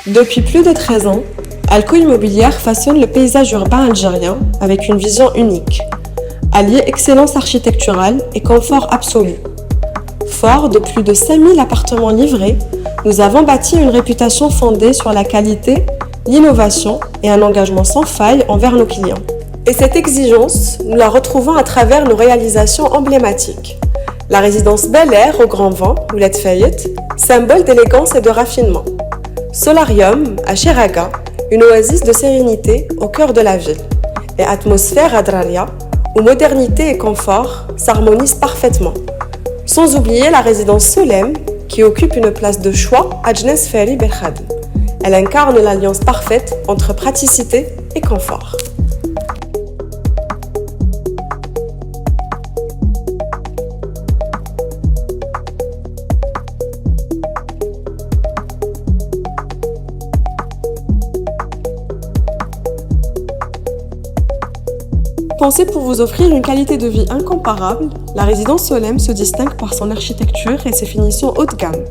Depuis plus de 13 ans, Alco Immobilière façonne le paysage urbain algérien avec une vision unique, allier excellence architecturale et confort absolu. Fort de plus de 5000 appartements livrés, nous avons bâti une réputation fondée sur la qualité, l'innovation et un engagement sans faille envers nos clients. Et cette exigence, nous la retrouvons à travers nos réalisations emblématiques. La résidence Bel Air au Grand Vent, Mouled Fayet, symbole d'élégance et de raffinement. Solarium à Cheraga, une oasis de sérénité au cœur de la ville. Et atmosphère à Draria, où modernité et confort s'harmonisent parfaitement. Sans oublier la résidence Solem, qui occupe une place de choix à Djnez Feri Belkhadem. Elle incarne l'alliance parfaite entre praticité et confort. Pensée pour vous offrir une qualité de vie incomparable, la résidence Solem se distingue par son architecture et ses finitions haut de gamme.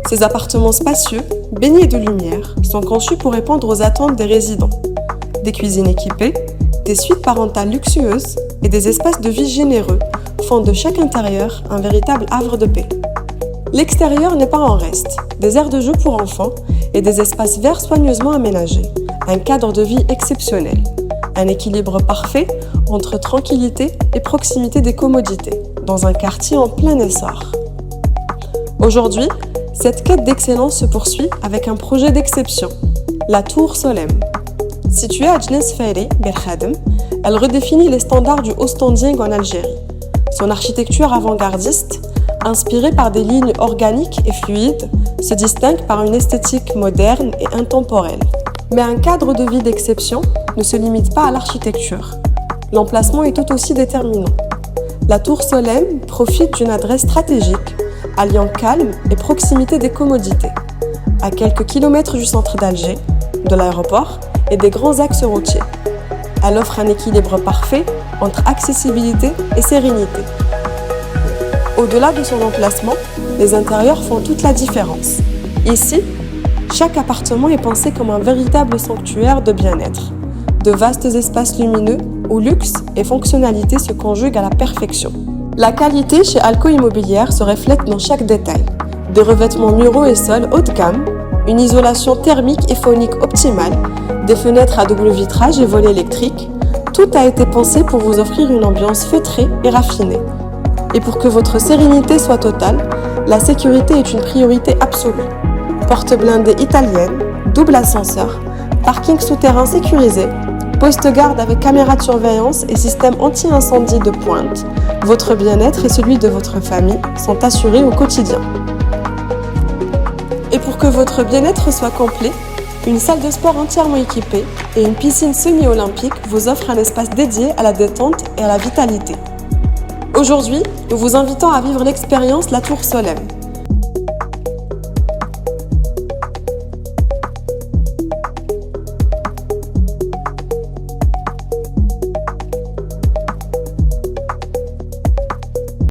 Ces appartements spacieux, baignés de lumière, sont conçus pour répondre aux attentes des résidents. Des cuisines équipées, des suites parentales luxueuses et des espaces de vie généreux font de chaque intérieur un véritable havre de paix. L'extérieur n'est pas en reste, des aires de jeu pour enfants et des espaces verts soigneusement aménagés, un cadre de vie exceptionnel, un équilibre parfait entre tranquillité et proximité des commodités, dans un quartier en plein essor. Aujourd'hui, cette quête d'excellence se poursuit avec un projet d'exception, la Tour Solem. Située à Djnez Feri Belkhadem, elle redéfinit les standards du haut standing en Algérie. Son architecture avant-gardiste, inspirée par des lignes organiques et fluides, se distingue par une esthétique moderne et intemporelle. Mais un cadre de vie d'exception ne se limite pas à l'architecture. L'emplacement est tout aussi déterminant. La Tour Solem profite d'une adresse stratégique, alliant calme et proximité des commodités. À quelques kilomètres du centre d'Alger, de l'aéroport et des grands axes routiers. Elle offre un équilibre parfait entre accessibilité et sérénité. Au-delà de son emplacement, les intérieurs font toute la différence. Ici, chaque appartement est pensé comme un véritable sanctuaire de bien-être. De vastes espaces lumineux où luxe et fonctionnalité se conjuguent à la perfection. La qualité chez Alco Immobilière se reflète dans chaque détail. Des revêtements muraux et sols haut de gamme, une isolation thermique et phonique optimale, des fenêtres à double vitrage et volets électriques, tout a été pensé pour vous offrir une ambiance feutrée et raffinée. Et pour que votre sérénité soit totale, la sécurité est une priorité absolue. Porte blindée italienne, double ascenseur, parking souterrain sécurisé, poste-garde avec caméra de surveillance et système anti-incendie de pointe, votre bien-être et celui de votre famille sont assurés au quotidien. Et pour que votre bien-être soit complet, une salle de sport entièrement équipée et une piscine semi-olympique vous offrent un espace dédié à la détente et à la vitalité. Aujourd'hui, nous vous invitons à vivre l'expérience La Tour Solem.